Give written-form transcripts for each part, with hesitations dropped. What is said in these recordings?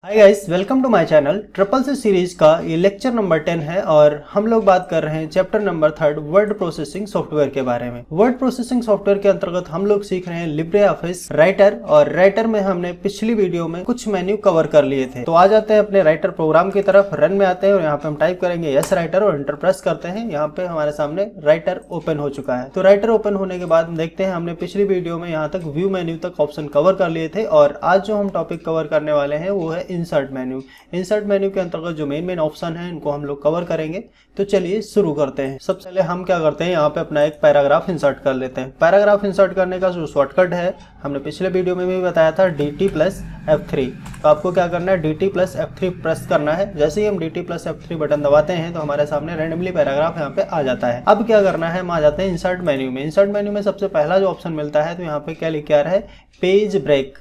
Hi guys, welcome to my channel. Triple C series का ये lecture number 10 है और हम लोग बात कर रहे हैं chapter number 3 word processing software के बारे में। वर्ड प्रोसेसिंग सॉफ्टवेयर के अंतर्गत हम लोग सीख रहे हैं लिब्रे ऑफिस राइटर, और राइटर में हमने पिछली वीडियो में कुछ मेन्यू कवर कर लिए थे। तो आ जाते हैं अपने राइटर प्रोग्राम की तरफ, रन में आते हैं और यहाँ पे हम टाइप करेंगे यस राइटर और एंटर प्रेस करते हैं। यहाँ पे हमारे सामने राइटर ओपन हो चुका है। तो राइटर ओपन होने के बाद देखते हैं, हमने पिछली वीडियो में यहाँ तक व्यू मेन्यू तक ऑप्शन कवर कर लिए थे और आज जो हम टॉपिक कवर करने वाले हैं वो है इंसर्ट मेन्यू। इंसर्ट मेन्यू के अंतर्गत जो मेन ऑप्शन है इनको हम लोग कवर करेंगे। तो चलिए शुरू करते हैं। सबसे पहले हम क्या करते हैं, यहाँ पे अपना एक पैराग्राफ इंसर्ट कर लेते हैं। पैराग्राफ इंसर्ट करने का जो शॉर्टकट है हमने पिछले वीडियो में भी बताया था, DT+F3। तो आपको क्या करना है, DT+F3 प्रेस करना है। जैसे ही हम DT+F3 बटन दबाते हैं तो हमारे सामने रैंडमली पैराग्राफ यहाँ पे आ जाता है। अब क्या करना है, हम आ जाते हैं इंसर्ट मेन्यू में। इंसर्ट मेन्यू में सबसे पहला जो ऑप्शन मिलता है तो यहाँ पे क्या लिखा है, पेज ब्रेक।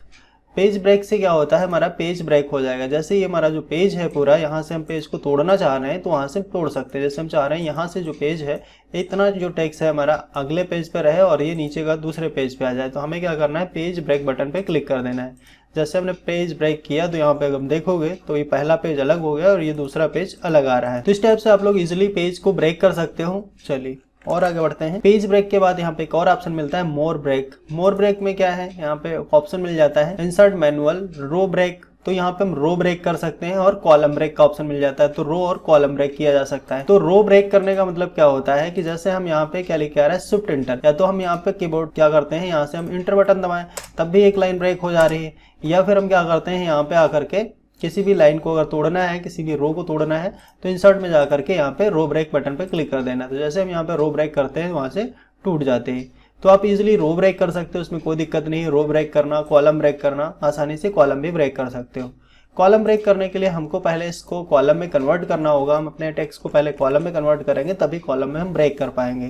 पेज ब्रेक से क्या होता है, हमारा पेज ब्रेक हो जाएगा। जैसे ये हमारा जो पेज है पूरा, यहाँ से हम पेज को तोड़ना चाह रहे हैं तो वहाँ से तोड़ सकते हैं। जैसे हम चाह रहे हैं यहाँ से जो पेज है, इतना जो टेक्स्ट है हमारा अगले पेज पे रहे और ये नीचे का दूसरे पेज पे आ जाए, तो हमें क्या करना है, पेज ब्रेक बटन पे क्लिक कर देना है। जैसे हमने पेज ब्रेक किया तो यहाँ पे अगर हम देखोगे तो ये पहला पेज अलग हो गया और ये दूसरा पेज अलग आ रहा है। तो इस टाइप से आप लोग इजिली पेज को ब्रेक कर सकते हो। चलिए और आगे बढ़ते हैं। पेज ब्रेक के बाद यहाँ पे एक और ऑप्शन मिलता है मोर ब्रेक। मोर ब्रेक में क्या है, यहाँ पे ऑप्शन मिल जाता है इंसर्ट मैनुअल रो ब्रेक। तो यहाँ पे हम रो ब्रेक कर सकते हैं और कॉलम ब्रेक का ऑप्शन मिल जाता है, तो रो और कॉलम ब्रेक किया जा सकता है। तो रो ब्रेक करने का मतलब क्या होता है कि जैसे हम यहाँ पे क्या लिखा है, शिफ्ट इंटर, या तो हम यहाँ पे कीबोर्ड क्या करते हैं, यहाँ से हम इंटर बटन दबाएं तब भी एक लाइन ब्रेक हो जा रही है, या फिर हम क्या करते हैं यहाँ पे आकर के किसी भी लाइन को अगर तोड़ना है, किसी भी रो को तोड़ना है तो इंसर्ट में जाकर के यहाँ पे रो ब्रेक बटन पे क्लिक कर देना। तो जैसे हम यहाँ पे रो ब्रेक करते हैं वहाँ से टूट जाते हैं। तो आप इजीली रो ब्रेक कर सकते हो, उसमें कोई दिक्कत नहीं है। रो ब्रेक करना, कॉलम ब्रेक करना, आसानी से कॉलम भी ब्रेक कर सकते हो। कॉलम ब्रेक करने के लिए हमको पहले इसको कॉलम में कन्वर्ट करना होगा। हम अपने टेक्स्ट को पहले कॉलम में कन्वर्ट करेंगे तभी कॉलम में हम ब्रेक कर पाएंगे।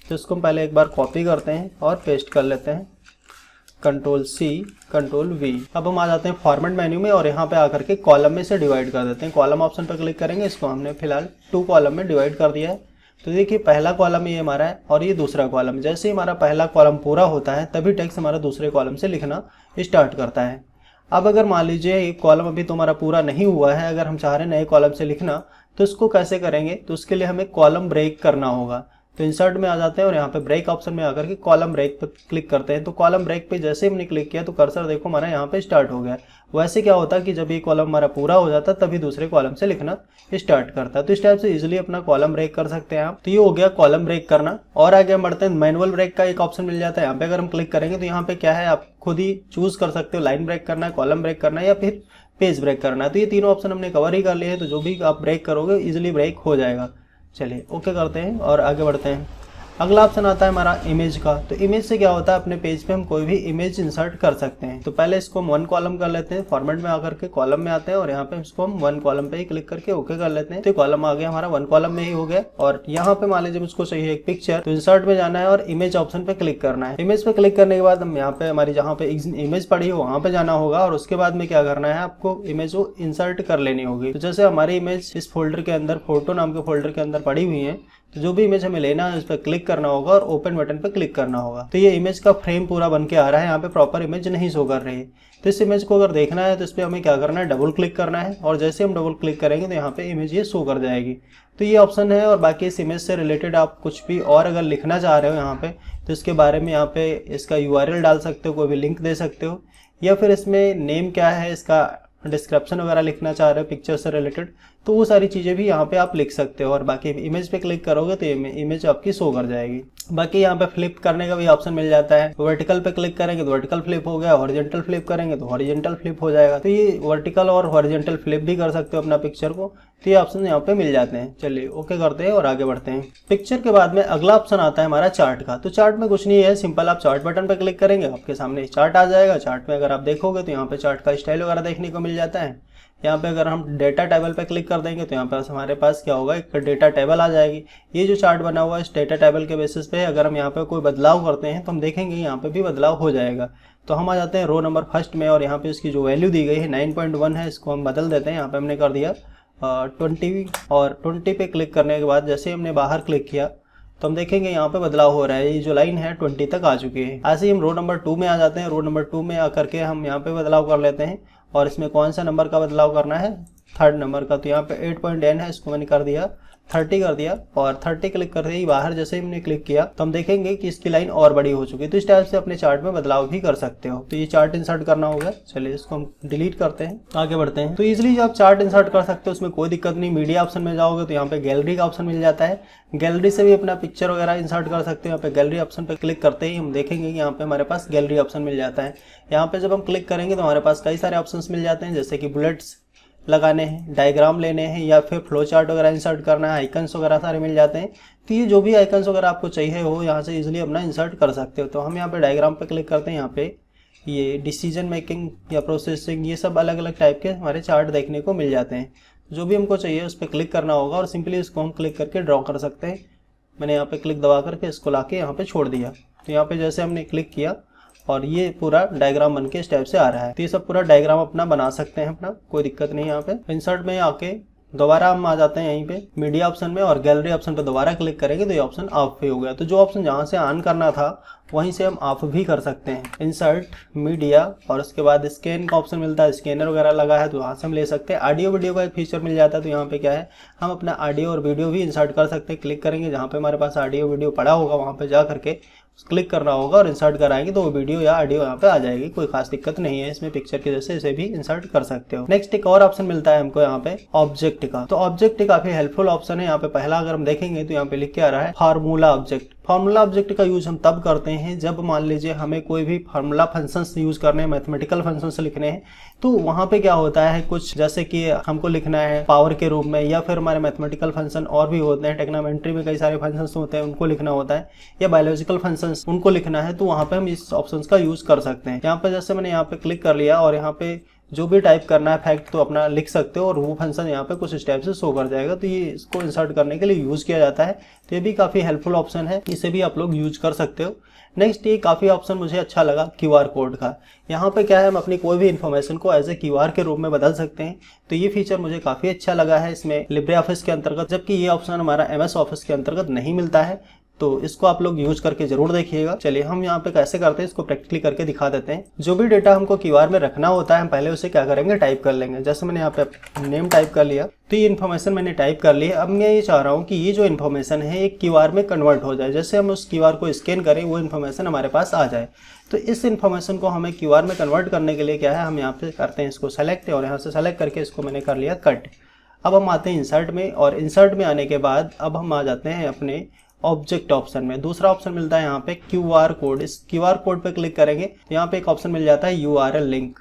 तो इसको हम पहले एक बार कॉपी करते हैं और पेस्ट कर लेते हैं, Ctrl+C Ctrl+V। अब हम आ जाते हैं फॉर्मेट मेन्यू में और यहाँ पे आकर के कॉलम में से डिवाइड कर देते हैं। कॉलम ऑप्शन पर क्लिक करेंगे, इसको हमने फिलहाल 2 कॉलम में डिवाइड कर दिया है। तो देखिए पहला कॉलम ये हमारा है और ये दूसरा कॉलम। जैसे ही हमारा पहला कॉलम पूरा होता है तभी टेक्स्ट हमारा दूसरे कॉलम से लिखना स्टार्ट करता है। अब अगर मान लीजिए ये कॉलम अभी तुम्हारा पूरा नहीं हुआ है, अगर हम चाह रहे हैं नए कॉलम से लिखना, तो इसको कैसे करेंगे, तो उसके लिए हमें कॉलम ब्रेक करना होगा। तो इंसर्ट में आ जाते हैं और यहाँ पे ब्रेक ऑप्शन में आकर के कॉलम ब्रेक पर क्लिक करते हैं। तो कॉलम ब्रेक पे जैसे हमने क्लिक किया तो कर्सर देखो हमारा यहाँ पे स्टार्ट हो गया। वैसे क्या होता है कि जब ये कॉलम हमारा पूरा हो जाता है तभी दूसरे कॉलम से लिखना स्टार्ट करता है। तो इस टाइप से इजीली अपना कॉलम ब्रेक कर सकते हैं आप। तो ये हो गया कॉलम ब्रेक करना। और आगे हम बढ़ते हैं, मैनुअल ब्रेक का एक ऑप्शन मिल जाता है। यहाँ पे अगर हम क्लिक करेंगे तो यहाँ पे क्या है, आप खुद ही चूज कर सकते हो, लाइन ब्रेक करना है, कॉलम ब्रेक करना है या फिर पेज ब्रेक करना है। तो ये तीनों ऑप्शन हमने कवर ही कर लिए हैं, तो जो भी आप ब्रेक करोगे इजिली ब्रेक हो जाएगा। चलिए ओके करते हैं और आगे बढ़ते हैं। अगला ऑप्शन आता है हमारा इमेज का। तो इमेज से क्या होता है, अपने पेज पे हम कोई भी इमेज इंसर्ट कर सकते हैं। तो पहले इसको हम 1 कॉलम कर लेते हैं, फॉर्मेट में आकर के कॉलम में आते हैं और यहाँ पे इसको हम 1 कॉलम पे ही क्लिक करके ओके कर लेते हैं। तो कॉलम आ गया हमारा, 1 कॉलम में ही हो गया। और यहाँ पे मान लीजिए मुझको चाहिए एक पिक्चर, तो इंसर्ट में जाना है और इमेज ऑप्शन पे क्लिक करना है। इमेज पे क्लिक करने के बाद हम यहाँ पे हमारी जहाँ पे इमेज पड़ी हो वहाँ पे जाना होगा और उसके बाद में क्या करना है, आपको इमेज को इंसर्ट कर लेनी होगी। तो जैसे हमारी इमेज इस फोल्डर के अंदर, फोटो नाम के फोल्डर के अंदर पड़ी हुई है, तो जो भी इमेज हमें लेना है उस पर क्लिक करना होगा और ओपन बटन पर क्लिक करना होगा। तो ये इमेज का फ्रेम पूरा बन के आ रहा है, यहाँ पे प्रॉपर इमेज नहीं शो कर रही है। तो इस इमेज को अगर देखना है तो इस पर हमें क्या करना है, डबल क्लिक करना है और जैसे हम डबल क्लिक करेंगे तो यहाँ पे इमेज ये शो कर जाएगी। तो ये ऑप्शन है। और बाकी इस इमेज से रिलेटेड आप कुछ भी और अगर लिखना चाह रहे हो यहाँ पे, तो इसके बारे में यहाँ पे इसका URL डाल सकते हो, कोई भी लिंक दे सकते हो, या फिर इसमें नेम क्या है, इसका डिस्क्रिप्शन वगैरह लिखना चाह रहे हो पिक्चर से रिलेटेड, तो वो सारी चीज़ें भी यहाँ पे आप लिख सकते हो। और बाकी इमेज पे क्लिक करोगे तो इमेज आपकी शो कर जाएगी। बाकी यहाँ पे फ्लिप करने का भी ऑप्शन मिल जाता है। वर्टिकल पे क्लिक करेंगे तो वर्टिकल फ्लिप हो गया, हॉरिजॉन्टल फ्लिप करेंगे तो हॉरिजॉन्टल फ्लिप हो जाएगा। तो ये वर्टिकल और हॉरिजॉन्टल फ्लिप भी कर सकते हो अपना पिक्चर को। तो ये ऑप्शन यहाँ पे मिल जाते हैं। चलिए ओके करते हैं और आगे बढ़ते हैं। पिक्चर के बाद में अगला ऑप्शन आता है हमारा चार्ट का। तो चार्ट में कुछ नहीं है, सिंपल आप चार्ट बटन पे क्लिक करेंगे, आपके सामने चार्ट आ जाएगा। चार्ट में अगर आप देखोगे तो यहाँ पे चार्ट का स्टाइल वगैरह देखने को मिल जाता है। यहाँ पे अगर हम डेटा टेबल पे क्लिक कर देंगे तो यहाँ पे हमारे पास क्या होगा, एक डेटा टेबल आ जाएगी। ये जो चार्ट बना हुआ है इस डेटा टेबल के बेसिस पे अगर हम यहाँ पे कोई बदलाव करते हैं तो हम देखेंगे यहाँ पे भी बदलाव हो जाएगा। तो हम आ जाते हैं रो नंबर 1 में और यहाँ पे इसकी जो वैल्यू दी गई है 9.1 है, इसको हम बदल देते हैं। यहाँ पे हमने कर दिया 20 और 20 पे क्लिक करने के बाद जैसे हमने बाहर क्लिक किया तो हम देखेंगे यहाँ पे बदलाव हो रहा है। ये जो लाइन है 20 तक आ चुकी है। ऐसे ही हम रो नंबर 2 में आ जाते हैं। रो नंबर 2 में आकर के हम यहाँ पे बदलाव कर लेते हैं और इसमें कौन सा नंबर का बदलाव करना है, थर्ड नंबर का। तो यहाँ पे 8.n है, इसको मैंने कर दिया 30 कर दिया, और 30 क्लिक करते ही बाहर जैसे ही हमने क्लिक किया तो हम देखेंगे कि इसकी लाइन और बड़ी हो चुकी है। तो इस टाइप से अपने चार्ट में बदलाव भी कर सकते हो। तो ये चार्ट इंसर्ट करना होगा। चलिए इसको हम डिलीट करते हैं, आगे बढ़ते हैं। तो इजिली आप चार्ट इंसर्ट कर सकते हो, उसमें कोई दिक्कत नहीं। मीडिया ऑप्शन में जाओगे तो यहाँ पे गैलरी का ऑप्शन मिल जाता है, गैलरी से भी अपना पिक्चर वगैरह इंसर्ट कर सकते हो। यहाँ पे गैलरी ऑप्शन पे क्लिक करते ही हम देखेंगे कि यहाँ पे हमारे पास गैलरी ऑप्शन मिल जाता है। यहाँ पे जब हम क्लिक करेंगे तो हमारे पास कई सारे ऑप्शन मिल जाते हैं, जैसे कि बुलेट्स लगाने हैं, डायग्राम लेने हैं, या फिर फ्लो चार्ट वगैरह इंसर्ट करना है, आइकन्स वगैरह सारे मिल जाते हैं। तो ये जो भी आइकन्स वगैरह आपको चाहिए हो यहाँ से इजीली अपना इंसर्ट कर सकते हो। तो हम यहाँ पे डायग्राम पे क्लिक करते हैं, यहाँ पे ये डिसीजन मेकिंग या प्रोसेसिंग, ये सब अलग अलग टाइप के हमारे चार्ट देखने को मिल जाते हैं। जो भी हमको चाहिए उस पर क्लिक करना होगा और सिंपली इसको हम क्लिक करके ड्रॉ कर सकते हैं। मैंने यहाँ पे क्लिक दबा करके इसको ला के यहाँ पे छोड़ दिया। तो यहाँ पे जैसे हमने क्लिक किया और ये पूरा डायग्राम बन के इस टाइप से आ रहा है। तो ये सब पूरा डायग्राम अपना बना सकते हैं अपना, कोई दिक्कत नहीं है। यहाँ पे इंसर्ट में आके दोबारा हम आ जाते हैं यहीं पे मीडिया ऑप्शन में, और गैलरी ऑप्शन पे दोबारा क्लिक करेंगे तो ये ऑप्शन ऑफ पे हो गया। तो जो ऑप्शन जहाँ से ऑन करना था वहीं से हम ऑफ भी कर सकते हैं। इंसर्ट मीडिया, और उसके बाद स्कैन का ऑप्शन मिलता है, स्कैनर वगैरह लगा है तो वहाँ से हम ले सकते हैं। ऑडियो वीडियो का एक फीचर मिल जाता है, तो यहाँ पे क्या है, हम अपना ऑडियो और वीडियो भी इंसर्ट कर सकते हैं। क्लिक करेंगे जहाँ पे हमारे पास ऑडियो वीडियो पड़ा होगा वहाँ पे जा करके क्लिक करना होगा और इंसर्ट कराएंगे तो वो वीडियो या ऑडियो यहाँ पे आ जाएगी। कोई खास दिक्कत नहीं है इसमें, पिक्चर के जैसे इसे भी इंसर्ट कर सकते हो। नेक्स्ट एक और ऑप्शन मिलता है हमको यहाँ पे ऑब्जेक्ट का। तो ऑब्जेक्ट काफी हेल्पफुल ऑप्शन है। यहाँ पे पहला अगर हम देखेंगे तो यहाँ पे लिख के आ रहा है फार्मूला ऑब्जेक्ट। फार्मूला ऑब्जेक्ट का यूज हम तब करते हैं जब मान लीजिए हमें कोई भी फार्मूला फंक्शंस यूज करने हैं, मैथमेटिकल फंक्शंस लिखने हैं। तो वहाँ पे क्या होता है, कुछ जैसे कि हमको लिखना है पावर के रूप में, या फिर हमारे मैथमेटिकल फंक्शन और भी होते हैं, टेक्नोमेट्री में कई सारे फंक्शंस होते हैं उनको लिखना होता है, या बायोलॉजिकल फंक्शंस उनको लिखना है, तो वहाँ पे हम इस ऑप्शन का यूज कर सकते हैं। यहाँ पे जैसे मैंने यहाँ पे क्लिक कर लिया और यहाँ पे जो भी टाइप करना है फैक्ट तो अपना लिख सकते हो और वो फंक्शन यहाँ पे कुछ इस टाइप से शो कर जाएगा। तो ये इसको इंसर्ट करने के लिए यूज किया जाता है। तो ये भी काफी हेल्पफुल ऑप्शन है, इसे भी आप लोग यूज कर सकते हो। नेक्स्ट ये काफी ऑप्शन मुझे अच्छा लगा क्यूआर कोड का। यहाँ पे क्या है, हम अपनी कोई भी इन्फॉर्मेशन को एज ए क्यूआर के रूप में बदल सकते हैं। तो ये फीचर मुझे काफी अच्छा लगा है इसमें लिब्रे ऑफिस के अंतर्गत, जबकि ये ऑप्शन हमारा एमएस ऑफिस के अंतर्गत नहीं मिलता है। तो इसको आप लोग यूज करके जरूर देखिएगा। चलिए हम यहाँ पे कैसे करते हैं इसको प्रैक्टिकली करके दिखा देते हैं। जो भी डेटा हमको क्यूआर में रखना होता है हम पहले उसे क्या करेंगे, टाइप कर लेंगे। जैसे मैंने यहाँ पे नेम टाइप कर लिया, तो ये इन्फॉर्मेशन मैंने टाइप कर ली है। अब मैं ये चाह रहा हूँ कि ये जो इन्फॉर्मेशन है एक क्यूआर में कन्वर्ट हो जाए। जैसे हम उस क्यूआर को स्कैन करें वो इन्फॉर्मेशन हमारे पास आ जाए। तो इस इन्फॉर्मेशन को हमें क्यूआर में कन्वर्ट करने के लिए क्या है, हम यहाँ पे करते हैं इसको सेलेक्ट, और यहाँ से सेलेक्ट करके इसको मैंने कर लिया कट। अब हम आते हैं इंसर्ट में, और इंसर्ट में आने के बाद अब हम आ जाते हैं अपने ऑब्जेक्ट ऑप्शन में। दूसरा ऑप्शन मिलता है यहाँ पे क्यूआर कोड। इस क्यूआर कोड पे क्लिक करेंगे, यहाँ पे एक ऑप्शन मिल जाता है यूआरएल लिंक।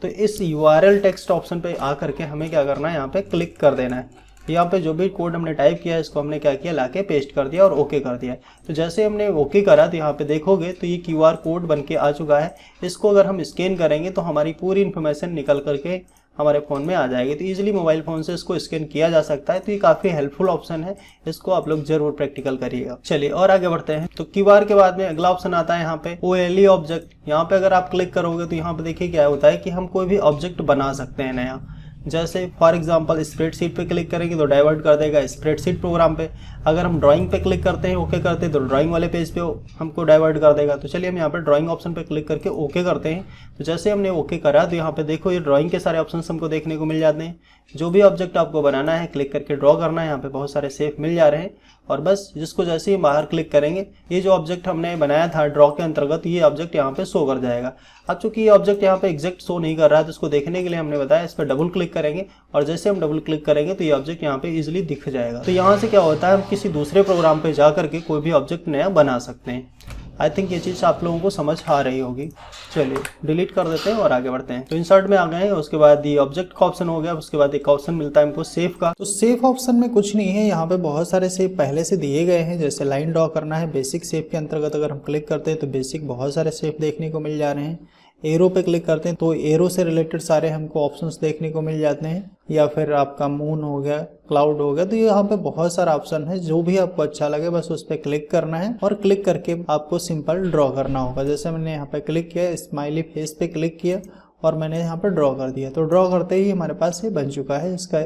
तो इस यूआरएल टेक्स्ट ऑप्शन पे आ करके हमें क्या करना है, यहाँ पे क्लिक कर देना है। यहाँ पे जो भी कोड हमने टाइप किया है इसको हमने क्या किया, लाके पेस्ट कर दिया और ओके कर दिया। तो जैसे हमने ओके करा तो यहाँ पे देखोगे तो ये क्यूआर कोड बन के आ चुका है। इसको अगर हम स्कैन करेंगे तो हमारी पूरी इन्फॉर्मेशन निकल करके हमारे फ़ोन में आ जाएगी। तो इजीली मोबाइल फ़ोन से इसको स्कैन किया जा सकता है। तो ये काफ़ी हेल्पफुल ऑप्शन है, इसको आप लोग जरूर प्रैक्टिकल करिएगा। चलिए और आगे बढ़ते हैं। तो क्यूआर के बाद में अगला ऑप्शन आता है यहाँ पे ओएलई ऑब्जेक्ट। यहाँ पे अगर आप क्लिक करोगे तो यहाँ पे देखिए क्या होता है कि हम कोई भी ऑब्जेक्ट बना सकते हैं नया। जैसे फॉर एग्जांपल स्प्रेडशीट पे क्लिक करेंगे तो डाइवर्ट कर देगा स्प्रेडशीट प्रोग्राम पे। अगर हम ड्राइंग पे क्लिक करते हैं, ओके करते हैं, तो ड्राइंग वाले पेज पे हमको डाइवर्ट कर देगा। तो चलिए हम यहाँ पे ड्राइंग ऑप्शन पे क्लिक करके ओके करते हैं। तो जैसे हमने ओके करा तो यहाँ पे देखो ये ड्राइंग के सारे ऑप्शंस हमको देखने को मिल जाते हैं। जो भी ऑब्जेक्ट आपको बनाना है क्लिक करके ड्रॉ करना है, यहाँ पे बहुत सारे सेफ मिल जा रहे हैं। और बस जिसको जैसे ही बाहर क्लिक करेंगे ये जो ऑब्जेक्ट हमने बनाया था ड्रॉ के अंतर्गत, ये ऑब्जेक्ट यहाँ पे शो कर जाएगा। अब चूंकि ये ऑब्जेक्ट यहाँ पे एग्जैक्ट शो नहीं कर रहा है तो इसको देखने के लिए हमने बताया इस पर डबल क्लिक करेंगे, और जैसे हम डबल क्लिक करेंगे तो ये ऑब्जेक्ट यहाँ पे इजीली दिख जाएगा। तो यहाँ से क्या होता है, हम किसी दूसरे प्रोग्राम पे जा करके कोई भी ऑब्जेक्ट नया बना सकते हैं। आई थिंक ये चीज़ आप लोगों को समझ आ रही होगी। चलिए डिलीट कर देते हैं और आगे बढ़ते हैं। तो इंसर्ट में आ गए हैं, उसके बाद ये ऑब्जेक्ट का ऑप्शन हो गया। उसके बाद एक ऑप्शन मिलता है हमको सेव का। तो सेव ऑप्शन में कुछ नहीं है, यहाँ पे बहुत सारे सेव पहले से दिए गए हैं। जैसे लाइन ड्रॉ करना है बेसिक सेव के अंतर्गत अगर हम क्लिक करते हैं तो बेसिक बहुत सारे सेव देखने को मिल जा रहे हैं। एरो पे क्लिक करते हैं तो एरो से रिलेटेड सारे हमको ऑप्शंस देखने को मिल जाते हैं। या फिर आपका मून हो गया, क्लाउड हो गया, तो ये यहाँ पे बहुत सारा ऑप्शन है। जो भी आपको अच्छा लगे बस उस पर क्लिक करना है और क्लिक करके आपको सिंपल ड्रॉ करना होगा। जैसे मैंने यहाँ पे क्लिक किया, स्माइली फेस पे क्लिक किया और मैंने यहाँ पे ड्रॉ कर दिया। तो ड्रॉ करते ही हमारे पास ये बन चुका है। इसका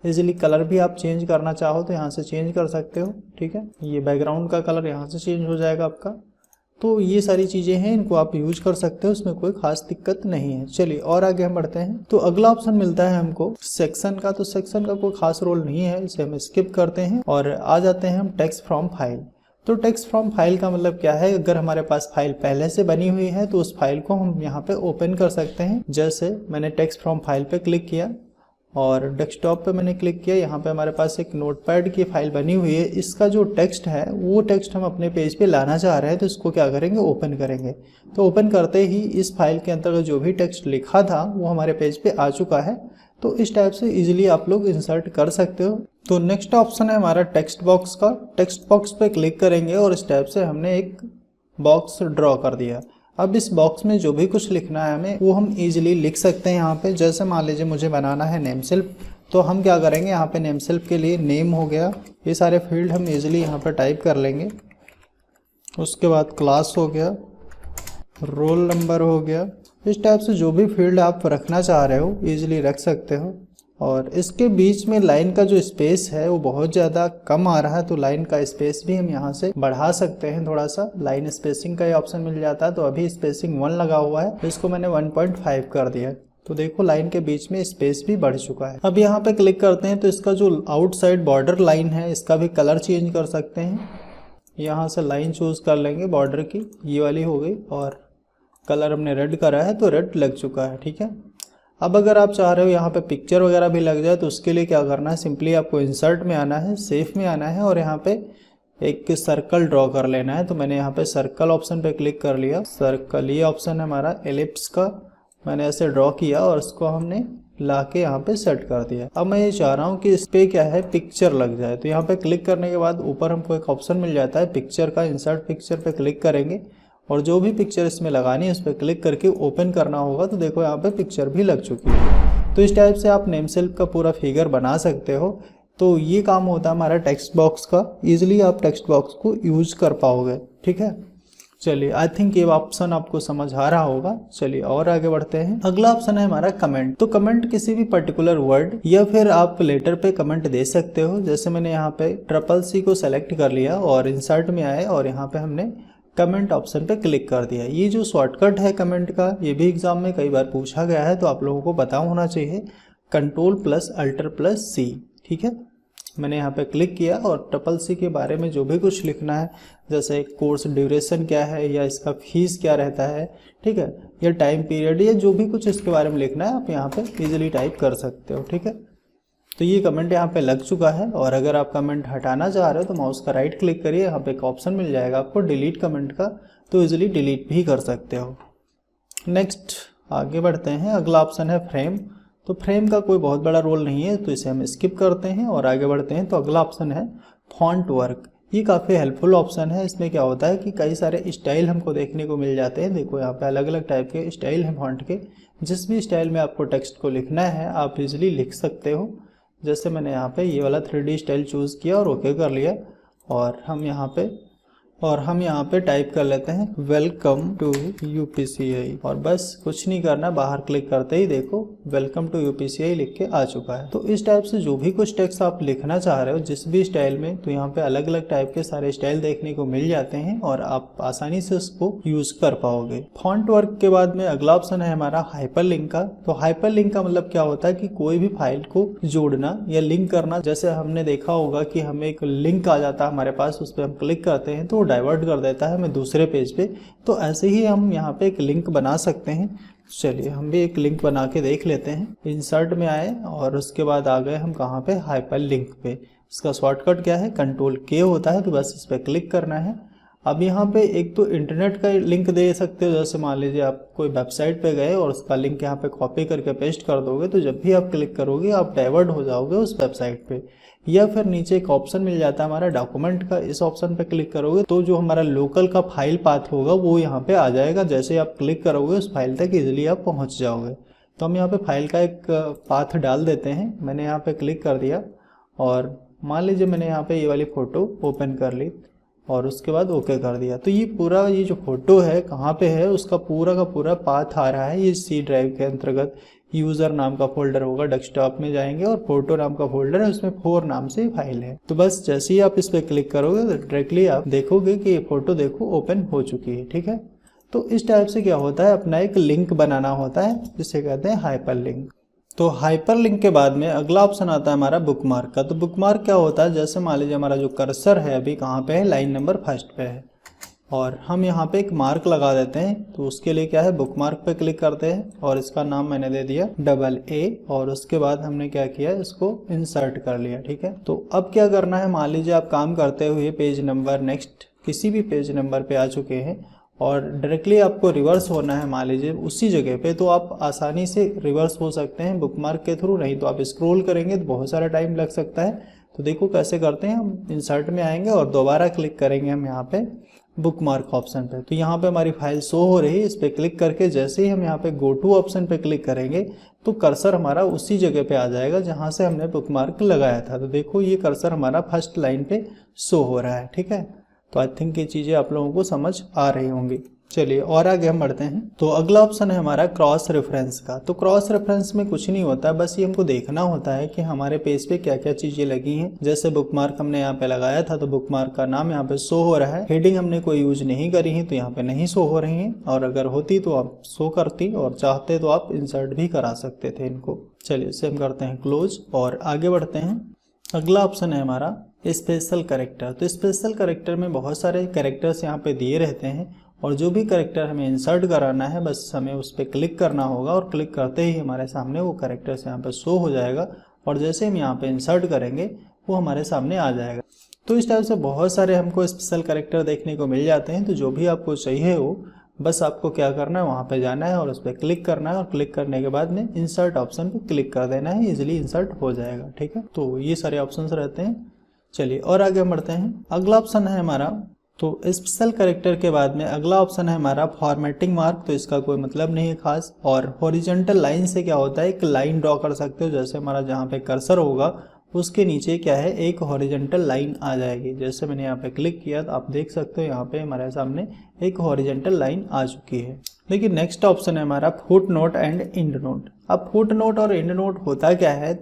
इजीली कलर भी आप चेंज करना चाहो तो यहाँ से चेंज कर सकते हो। ठीक है, ये बैकग्राउंड का कलर यहाँ से चेंज हो जाएगा आपका। तो ये सारी चीज़ें हैं, इनको आप यूज कर सकते हो, उसमें कोई खास दिक्कत नहीं है। चलिए और आगे हम बढ़ते हैं। तो अगला ऑप्शन मिलता है हमको सेक्शन का। तो सेक्शन का कोई खास रोल नहीं है, इसे हम स्किप करते हैं और आ जाते हैं हम टेक्स्ट फ्रॉम फाइल। तो टेक्स्ट फ्रॉम फाइल का मतलब क्या है, अगर हमारे पास फाइल पहले से बनी हुई है तो उस फाइल को हम यहाँ पे ओपन कर सकते हैं। जैसे मैंने टेक्स्ट फ्रॉम फाइल पे क्लिक किया और डेस्कटॉप पे मैंने क्लिक किया, यहाँ पे हमारे पास एक नोटपैड की फाइल बनी हुई है। इसका जो टेक्स्ट है वो टेक्स्ट हम अपने पेज पे लाना चाह रहे हैं, तो इसको क्या करेंगे, ओपन करेंगे। तो ओपन करते ही इस फाइल के अंतर्गत जो भी टेक्स्ट लिखा था वो हमारे पेज पे आ चुका है। तो इस टाइप से इजीली आप लोग इंसर्ट कर सकते हो। तो नेक्स्ट ऑप्शन है हमारा टेक्स्ट बॉक्स का। टेक्स्ट बॉक्स पे क्लिक करेंगे और इस टाइप से हमने एक बॉक्स ड्रॉ कर दिया। अब इस बॉक्स में जो भी कुछ लिखना है हमें वो हम इजीली लिख सकते हैं यहाँ पे। जैसे मान लीजिए मुझे बनाना है नेम सेल्फ, तो हम क्या करेंगे, यहाँ पे नेम सेल्फ के लिए नेम हो गया, ये सारे फील्ड हम इजीली यहाँ पे टाइप कर लेंगे। उसके बाद क्लास हो गया, रोल नंबर हो गया। इस टाइप से जो भी फील्ड आप रखना चाह रहे हो इजीली रख सकते हो। और इसके बीच में लाइन का जो स्पेस है वो बहुत ज़्यादा कम आ रहा है, तो लाइन का स्पेस भी हम यहाँ से बढ़ा सकते हैं थोड़ा सा। लाइन स्पेसिंग का ये ऑप्शन मिल जाता है। तो अभी स्पेसिंग 1 लगा हुआ है, इसको मैंने 1.5 कर दिया। तो देखो लाइन के बीच में स्पेस भी बढ़ चुका है। अब यहाँ पे क्लिक करते हैं तो इसका जो आउटसाइड बॉर्डर लाइन है इसका भी कलर चेंज कर सकते हैं। यहाँ से लाइन चूज कर लेंगे बॉर्डर की, ये वाली हो गई, और कलर हमने रेड करा है तो रेड लग चुका है। ठीक है, अब अगर आप चाह रहे हो यहाँ पे पिक्चर वगैरह भी लग जाए तो उसके लिए क्या करना है, सिंपली आपको इंसर्ट में आना है, सेफ में आना है और यहाँ पे एक सर्कल ड्रॉ कर लेना है। तो मैंने यहाँ पे सर्कल ऑप्शन पे क्लिक कर लिया। सर्कल ये ऑप्शन है हमारा एलिप्स का, मैंने ऐसे ड्रॉ किया और इसको हमने ला के यहाँ पे सेट कर दिया। अब मैं ये चाह रहा हूँ कि इस पे क्या है, पिक्चर लग जाए। तो यहाँ पे क्लिक करने के बाद ऊपर हमको एक ऑप्शन मिल जाता है पिक्चर का। इंसर्ट पिक्चर पे क्लिक करेंगे और जो भी पिक्चर इसमें लगानी है उस पर क्लिक करके ओपन करना होगा। तो देखो यहाँ पे पिक्चर भी लग चुकी है। तो इस टाइप से आप नेम सेल्फ का पूरा फिगर बना सकते हो। तो ये काम होता है हमारा टेक्स्ट बॉक्स का। इजीली आप टेक्स्ट बॉक्स को यूज कर पाओगे। ठीक है, चलिए आई थिंक ये ऑप्शन आपको समझ आ रहा होगा। चलिए और आगे बढ़ते हैं। अगला ऑप्शन है हमारा कमेंट। तो कमेंट किसी भी पर्टिकुलर वर्ड या फिर आप लेटर पे कमेंट दे सकते हो। जैसे मैंने यहाँ पे CCC को सेलेक्ट कर लिया और इंसर्ट में आए और यहाँ पे हमने कमेंट ऑप्शन पे क्लिक कर दिया। ये जो शॉर्टकट है कमेंट का, ये भी एग्जाम में कई बार पूछा गया है, तो आप लोगों को पता होना चाहिए, Ctrl+Alt+C। ठीक है, मैंने यहाँ पे क्लिक किया और CCC के बारे में जो भी कुछ लिखना है, जैसे कोर्स ड्यूरेशन क्या है या इसका फीस क्या रहता है, ठीक है, या टाइम पीरियड, या जो भी कुछ इसके बारे में लिखना है आप यहाँ पे इजीली टाइप कर सकते हो। ठीक है, तो ये कमेंट यहाँ पे लग चुका है। और अगर आप कमेंट हटाना चाह रहे हो तो माउस का राइट क्लिक करिए, यहाँ पे एक ऑप्शन मिल जाएगा आपको डिलीट कमेंट का, तो इजीली डिलीट भी कर सकते हो। नेक्स्ट आगे बढ़ते हैं। अगला ऑप्शन है फ्रेम। तो फ्रेम का कोई बहुत बड़ा रोल नहीं है, तो इसे हम स्किप करते हैं और आगे बढ़ते हैं। तो अगला ऑप्शन है फॉन्ट वर्क। ये काफ़ी हेल्पफुल ऑप्शन है। इसमें क्या होता है कि कई सारे स्टाइल हमको देखने को मिल जाते हैं। देखो यहाँ पे अलग अलग टाइप के स्टाइल हैं फॉन्ट के। जिस भी स्टाइल में आपको टेक्स्ट को लिखना है आप इजीली लिख सकते हो। जैसे मैंने यहाँ पे ये वाला 3D स्टाइल चूज़ किया और ओके कर लिया, और हम यहाँ पे टाइप कर लेते हैं वेलकम टू UPCI, और बस कुछ नहीं करना, बाहर क्लिक करते ही देखो वेलकम टू UPCI लिख के आ चुका है। तो इस टाइप से जो भी कुछ टेक्स्ट आप लिखना चाह रहे हो जिस भी स्टाइल में, तो यहाँ पे अलग अलग टाइप के सारे स्टाइल देखने को मिल जाते हैं और आप आसानी से उसको यूज कर पाओगे। फॉन्ट वर्क के बाद में अगला ऑप्शन है हमारा हाइपरलिंक का। तो हाइपरलिंक का मतलब क्या होता है कि कोई भी फाइल को जोड़ना या लिंक करना। जैसे हमने देखा होगा कि हमें एक लिंक आ जाता है हमारे पास, उस पर हम क्लिक करते हैं तो डाइवर्ट कर देता है हमें दूसरे पेज पे। तो ऐसे ही हम यहाँ पे एक लिंक बना सकते हैं। चलिए हम भी एक लिंक बना के देख लेते हैं। इंसर्ट में आए और उसके बाद आ गए हम कहाँ पे, हाइपर लिंक पे। इसका शॉर्टकट क्या है, Ctrl+K होता है, तो बस इस पर क्लिक करना है। अब यहाँ पे एक तो इंटरनेट का लिंक दे सकते हो। जैसे मान लीजिए आप कोई वेबसाइट पे गए और उसका लिंक यहाँ पे कॉपी करके पेस्ट कर दोगे, तो जब भी आप क्लिक करोगे आप डाइवर्ट हो जाओगे उस वेबसाइट पे। या फिर नीचे एक ऑप्शन मिल जाता है हमारा डॉक्यूमेंट का, इस ऑप्शन पे क्लिक करोगे तो जो हमारा लोकल का फाइल पाथ होगा वो यहाँ पे आ जाएगा। जैसे आप क्लिक करोगे उस फाइल तक इजीली आप पहुँच जाओगे। तो हम यहाँ पे फाइल का एक पाथ डाल देते हैं। मैंने यहाँ पे क्लिक कर दिया और मान लीजिए मैंने यहाँ पे ये वाली फ़ोटो ओपन कर ली और उसके बाद ओके कर दिया। तो ये जो फोटो है कहाँ पे है, उसका पूरा का पूरा पाथ आ रहा है ये C ड्राइव के अंतर्गत। यूजर नाम का फोल्डर होगा, डेस्कटॉप में जाएंगे और फोटो नाम का फोल्डर है, उसमें 4 नाम से फाइल है। तो बस जैसे ही आप इस पर क्लिक करोगे तो डायरेक्टली आप देखोगे कि ये फोटो देखो ओपन हो चुकी है। ठीक है, तो इस टाइप से क्या होता है, अपना एक लिंक बनाना होता है जिसे कहते हैं हाइपर लिंक। तो हाइपर लिंक के बाद में अगला ऑप्शन आता है हमारा बुकमार्क का। तो बुकमार्क क्या होता है, जैसे मान लीजिए हमारा जो कर्सर है अभी कहाँ पे है, लाइन नंबर 1 पे है और हम यहाँ पे एक मार्क लगा देते हैं। तो उसके लिए क्या है, बुकमार्क पे क्लिक करते हैं और इसका नाम मैंने दे दिया AA और उसके बाद हमने क्या किया, इसको इंसर्ट कर लिया। ठीक है, तो अब क्या करना है, मान लीजिए आप काम करते हुए पेज नंबर नेक्स्ट किसी भी पेज नंबर पे आ चुके हैं और डायरेक्टली आपको रिवर्स होना है मान लीजिए उसी जगह पे, तो आप आसानी से रिवर्स हो सकते हैं बुकमार्क के थ्रू। नहीं तो आप स्क्रॉल करेंगे तो बहुत सारा टाइम लग सकता है। तो देखो कैसे करते हैं, हम इंसर्ट में आएंगे और दोबारा क्लिक करेंगे हम यहाँ पे बुकमार्क ऑप्शन पे। तो यहाँ पे हमारी फाइल शो हो रही है, इस पर क्लिक करके जैसे ही हम यहाँ पे गो टू ऑप्शन पे क्लिक करेंगे तो कर्सर हमारा उसी जगह पे आ जाएगा जहाँ से हमने बुकमार्क लगाया था। तो देखो ये कर्सर हमारा फर्स्ट लाइन पे शो हो रहा है। ठीक है, तो आई थिंक ये चीज़ें आप लोगों को समझ आ रही होंगी। चलिए और आगे हम बढ़ते हैं। तो अगला ऑप्शन है हमारा क्रॉस रेफरेंस का। तो क्रॉस रेफरेंस में कुछ नहीं होता, बस ये हमको देखना होता है कि हमारे पेज पे क्या क्या चीजें लगी हैं। जैसे बुकमार्क हमने यहाँ पे लगाया था तो बुकमार्क का नाम यहाँ पे शो हो रहा है, हेडिंग हमने कोई यूज नहीं करी है तो यहाँ पे नहीं शो हो रही है, और अगर होती तो आप शो करती और चाहते तो आप इंसर्ट भी करा सकते थे इनको। चलिए इसे हम करते हैं क्लोज और आगे बढ़ते हैं। अगला ऑप्शन है हमारा स्पेशल कैरेक्टर। तो स्पेशल कैरेक्टर में बहुत सारे कैरेक्टर्स यहाँ पे दिए रहते हैं और जो भी कैरेक्टर हमें इंसर्ट कराना है बस हमें उस पर क्लिक करना होगा और क्लिक करते ही हमारे सामने वो कैरेक्टर्स यहाँ पे शो हो जाएगा और जैसे हम यहाँ पे इंसर्ट करेंगे वो हमारे सामने आ जाएगा। तो इस टाइप से बहुत सारे हमको स्पेशल कैरेक्टर देखने को मिल जाते हैं। तो जो भी आपको चाहिए हो बस आपको क्या करना है, वहाँ पे जाना है और उस पर क्लिक करना है और क्लिक करने के बाद में इंसर्ट ऑप्शन पे क्लिक कर देना है, इजीली इंसर्ट हो जाएगा। ठीक है, तो ये सारे ऑप्शंस रहते हैं। चलिए और आगे बढ़ते हैं। अगला ऑप्शन है हमारा, तो स्पेशल कैरेक्टर के बाद में अगला ऑप्शन है हमारा फॉर्मेटिंग मार्क। तो इसका कोई मतलब नहीं है खास। और हॉरिजॉन्टल लाइन से क्या होता है, एक लाइन ड्रॉ कर सकते हो। जैसे हमारा जहाँ पे कर्सर होगा उसके नीचे क्या है, एक हॉरिजॉन्टल लाइन आ जाएगी। जैसे मैंने यहाँ पे क्लिक किया तो आप देख सकते हो यहाँ पे हमारे सामने एक हॉरिजॉन्टल लाइन आ चुकी है। लेकिन नेक्स्ट ऑप्शन है हमारा foot note and and note. अब फुट नोट और एंड नोट होता क्या है,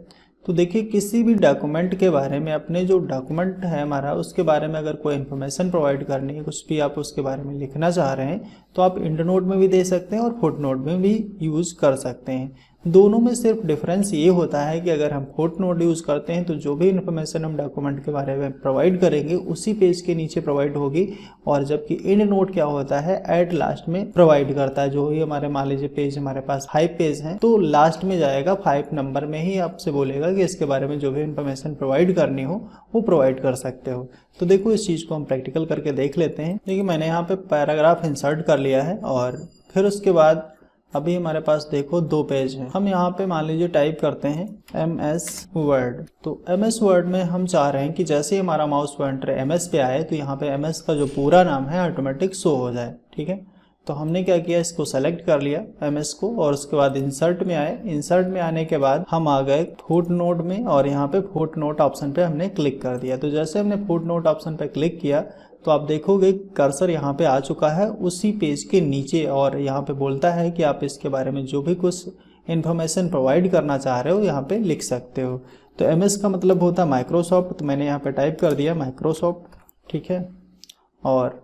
तो देखिए किसी भी डॉक्यूमेंट के बारे में, अपने जो डॉक्यूमेंट है हमारा उसके बारे में अगर कोई इन्फॉर्मेशन प्रोवाइड करनी है, कुछ भी आप उसके बारे में लिखना चाह रहे हैं तो आप एंड नोट में भी दे सकते हैं और फुट नोट में भी यूज कर सकते हैं। दोनों में सिर्फ डिफरेंस ये होता है कि अगर हम फुट नोट यूज करते हैं तो जो भी इन्फॉर्मेशन हम डॉक्यूमेंट के बारे में प्रोवाइड करेंगे उसी पेज के नीचे प्रोवाइड होगी, और जबकि एंड नोट क्या होता है एट लास्ट में प्रोवाइड करता है। जो ही हमारे मान लीजिए पेज हमारे पास 5 पेज हैं तो लास्ट में जाएगा 5 नंबर में ही आपसे बोलेगा कि इसके बारे में जो भी इन्फॉर्मेशन प्रोवाइड करनी हो वो प्रोवाइड कर सकते हो। तो देखो इस चीज को हम प्रैक्टिकल करके देख लेते हैं। देखिए मैंने यहाँ पे पैराग्राफ इंसर्ट कर लिया है और फिर उसके बाद अभी हमारे पास देखो 2 पेज हैं। हम यहाँ पे मान लीजिए टाइप करते हैं MS वर्ड। तो MS वर्ड में हम चाह रहे हैं कि जैसे ही हमारा माउस पॉइंटर MS पे आए तो यहाँ पे MS का जो पूरा नाम है ऑटोमेटिक शो हो जाए। ठीक है, तो हमने क्या किया, इसको सेलेक्ट कर लिया MS को और उसके बाद इंसर्ट में आए। इंसर्ट में आने के बाद हम आ गए फुट नोट में और यहाँ पे फुट नोट ऑप्शन पे हमने क्लिक कर दिया। तो जैसे हमने फुट नोट ऑप्शन पे क्लिक किया तो आप देखोगे कर्सर यहाँ पे आ चुका है उसी पेज के नीचे, और यहाँ पे बोलता है कि आप इसके बारे में जो भी कुछ इन्फॉर्मेशन प्रोवाइड करना चाह रहे हो यहाँ पे लिख सकते हो। तो MS का मतलब होता है माइक्रोसॉफ्ट, तो मैंने यहाँ पे टाइप कर दिया माइक्रोसॉफ्ट। ठीक है, और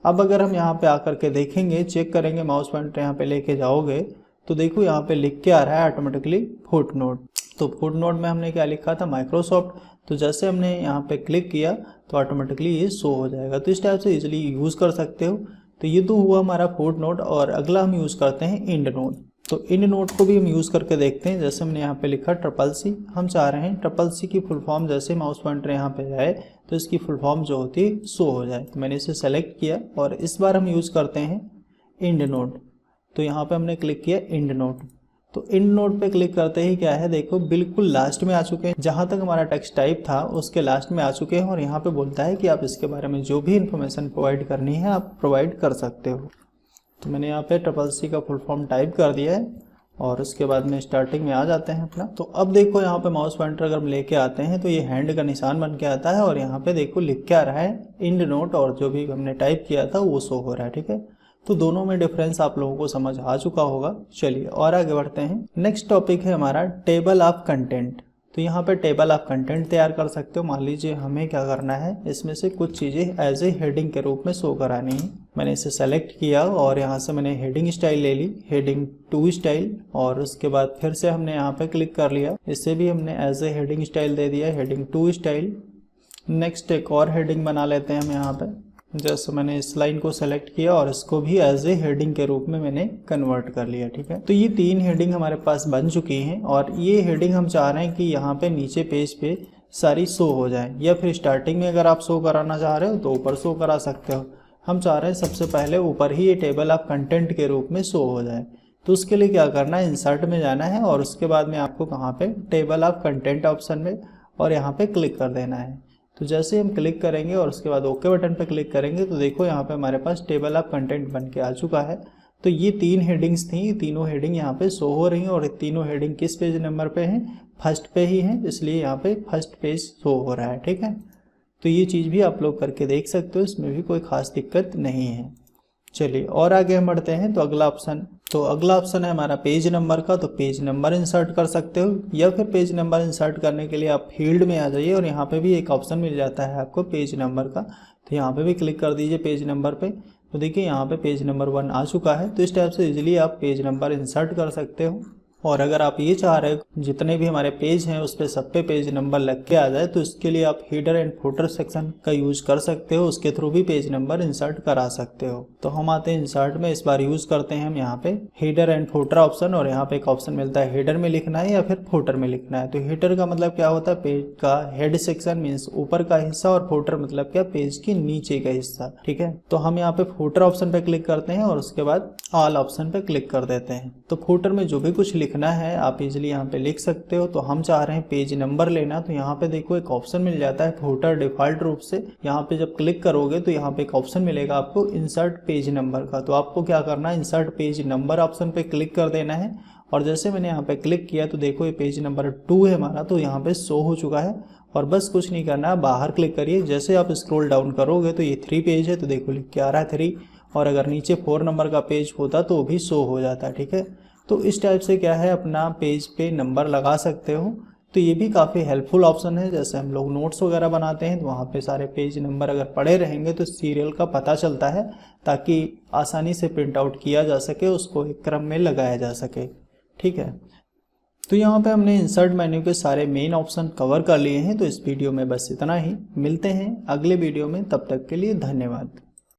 अब अगर हम यहाँ पे आकर के देखेंगे, चेक करेंगे, माउस पॉइंटर यहाँ पे लेके जाओगे तो देखो यहाँ पे लिख के आ रहा है ऑटोमेटिकली फुट नोट। तो फुट नोट में हमने क्या लिखा था, माइक्रोसॉफ्ट। तो जैसे हमने यहाँ पे क्लिक किया तो ऑटोमेटिकली ये शो हो जाएगा। तो इस टाइप से इजीली यूज़ कर सकते हो। तो ये तो हुआ हमारा फुट नोट, और अगला हम यूज़ करते हैं एंड नोट। तो एंड नोट को भी हम यूज़ करके देखते हैं। जैसे हमने यहाँ पे लिखा CCC, हम चाह रहे हैं CCC की फुल फॉर्म जैसे माउस पॉइंटर यहाँ पे जाए तो इसकी फुल फॉर्म जो होती है शो हो जाए। तो मैंने इसे सेलेक्ट किया और इस बार हम यूज़ करते हैं एंड नोट। तो यहाँ पे हमने क्लिक किया एंड नोट। तो एंड नोट पे क्लिक करते ही क्या है, देखो बिल्कुल लास्ट में आ चुके हैं, जहाँ तक हमारा टेक्स्ट टाइप था उसके लास्ट में आ चुके हैं, और यहाँ पे बोलता है कि आप इसके बारे में जो भी इन्फॉर्मेशन प्रोवाइड करनी है आप प्रोवाइड कर सकते हो। तो मैंने यहाँ पे CCC का फुल फॉर्म टाइप कर दिया है और उसके बाद में स्टार्टिंग में आ जाते हैं अपना। तो अब देखो यहाँ पे माउस पॉइंटर अगर हम लेके आते हैं तो ये हैंड का निशान बन के आता है और यहाँ पे देखो लिख के आ रहा है एंड नोट, और जो भी हमने टाइप किया था वो शो हो रहा है। ठीक है, तो दोनों में डिफरेंस आप लोगों को समझ आ चुका होगा। चलिए और आगे बढ़ते हैं। नेक्स्ट टॉपिक है हमारा टेबल ऑफ कंटेंट। तो यहाँ पे टेबल ऑफ कंटेंट तैयार कर सकते हो। मान लीजिए हमें क्या करना है, इसमें से कुछ चीज़ें एज ए हेडिंग के रूप में शो करानी है। मैंने इसे सेलेक्ट किया और यहाँ से मैंने हेडिंग स्टाइल ले ली, हेडिंग 2 स्टाइल, और उसके बाद फिर से हमने यहाँ पे क्लिक कर लिया, इससे भी हमने एज ए हेडिंग स्टाइल दे दिया, हेडिंग 2 स्टाइल। नेक्स्ट एक और हेडिंग बना लेते हैं हम यहाँ पे। जैसे मैंने इस लाइन को सेलेक्ट किया और इसको भी एज ए हेडिंग के रूप में मैंने कन्वर्ट कर लिया। ठीक है, तो ये 3 हेडिंग हमारे पास बन चुकी हैं और ये हेडिंग हम चाह रहे हैं कि यहाँ पे नीचे पेज पे सारी शो हो जाए, या फिर स्टार्टिंग में अगर आप शो कराना चाह रहे हो तो ऊपर शो करा सकते हो। हम चाह रहे हैं सबसे पहले ऊपर ही ये टेबल ऑफ कंटेंट के रूप में शो हो जाए। तो उसके लिए क्या करना है, इंसर्ट में जाना है और उसके बाद में आपको कहाँ पे, टेबल ऑफ कंटेंट ऑप्शन में, और यहाँ पे क्लिक कर देना है। तो जैसे हम क्लिक करेंगे और उसके बाद ओके बटन पर क्लिक करेंगे तो देखो यहाँ पे हमारे पास टेबल ऑफ कंटेंट बन के आ चुका है। तो ये 3 हेडिंग्स थी, तीनों हेडिंग यहाँ पे शो हो रही हैं और तीनों हेडिंग किस पेज नंबर पे हैं, फर्स्ट पे ही हैं, इसलिए यहाँ पे फर्स्ट पेज शो हो रहा है। ठीक है, तो ये चीज़ भी आप लोग करके देख सकते हो, इसमें भी कोई खास दिक्कत नहीं है। चलिए और आगे हम बढ़ते हैं। तो अगला ऑप्शन है हमारा पेज नंबर का। तो पेज नंबर इंसर्ट कर सकते हो, या फिर पेज नंबर इंसर्ट करने के लिए आप फील्ड में आ जाइए और यहाँ पे भी एक ऑप्शन मिल जाता है आपको पेज नंबर का। तो यहाँ पे भी क्लिक कर दीजिए पेज नंबर पे। तो देखिए यहाँ पे पेज नंबर 1 आ चुका है। तो इस टाइप से इजीली आप पेज नंबर इंसर्ट कर सकते हो। और अगर आप ये चाह रहे हो जितने भी हमारे पेज हैं उस पर सब पे पेज नंबर लग के आ जाए, तो इसके लिए आप हेडर एंड फुटर सेक्शन का यूज कर सकते हो, उसके थ्रू भी पेज नंबर इंसर्ट करा सकते हो। तो हम आते हैं इंसर्ट में, इस बार यूज करते हैं हम यहाँ पे हेडर एंड फुटर ऑप्शन, और यहाँ पे एक ऑप्शन मिलता है हेडर में लिखना है या फिर फुटर में लिखना है। तो हेडर का मतलब क्या होता है, पेज का हेड सेक्शन मीन्स ऊपर का हिस्सा, और फुटर मतलब क्या, पेज के नीचे का हिस्सा। ठीक है, तो हम यहाँ पे फुटर ऑप्शन पे क्लिक करते हैं और उसके बाद ऑल ऑप्शन पे क्लिक कर देते हैं। तो फुटर में जो भी कुछ लिखना है आप इजीली यहाँ पे लिख सकते हो। तो हम चाह रहे हैं पेज नंबर लेना, तो यहाँ पे देखो एक ऑप्शन मिल जाता है फुटर डिफॉल्ट रूप से। यहाँ पे जब क्लिक करोगे तो यहाँ पे एक ऑप्शन मिलेगा आपको इंसर्ट पेज नंबर का। तो आपको क्या करना है, इंसर्ट पेज नंबर ऑप्शन पे क्लिक कर देना है। और जैसे मैंने यहाँ पे क्लिक किया तो देखो ये पेज नंबर 2 है हमारा, तो यहाँ पे शो हो चुका है। और बस कुछ नहीं करना है, बाहर क्लिक करिए। जैसे आप स्क्रॉल डाउन करोगे तो ये 3 पेज है, तो देखो लिख के आ रहा है 3, और अगर नीचे 4 नंबर का पेज होता तो वो भी शो हो जाता है। ठीक है, तो इस टाइप से क्या है, अपना पेज पे नंबर लगा सकते हो। तो ये भी काफ़ी हेल्पफुल ऑप्शन है। जैसे हम लोग नोट्स वगैरह बनाते हैं तो वहाँ पे सारे पेज नंबर अगर पड़े रहेंगे तो सीरियल का पता चलता है, ताकि आसानी से प्रिंट आउट किया जा सके, उसको एक क्रम में लगाया जा सके। ठीक है, तो यहाँ पे हमने इंसर्ट मेन्यू के सारे मेन ऑप्शन कवर कर लिए हैं। तो इस वीडियो में बस इतना ही, मिलते हैं अगले वीडियो में, तब तक के लिए धन्यवाद।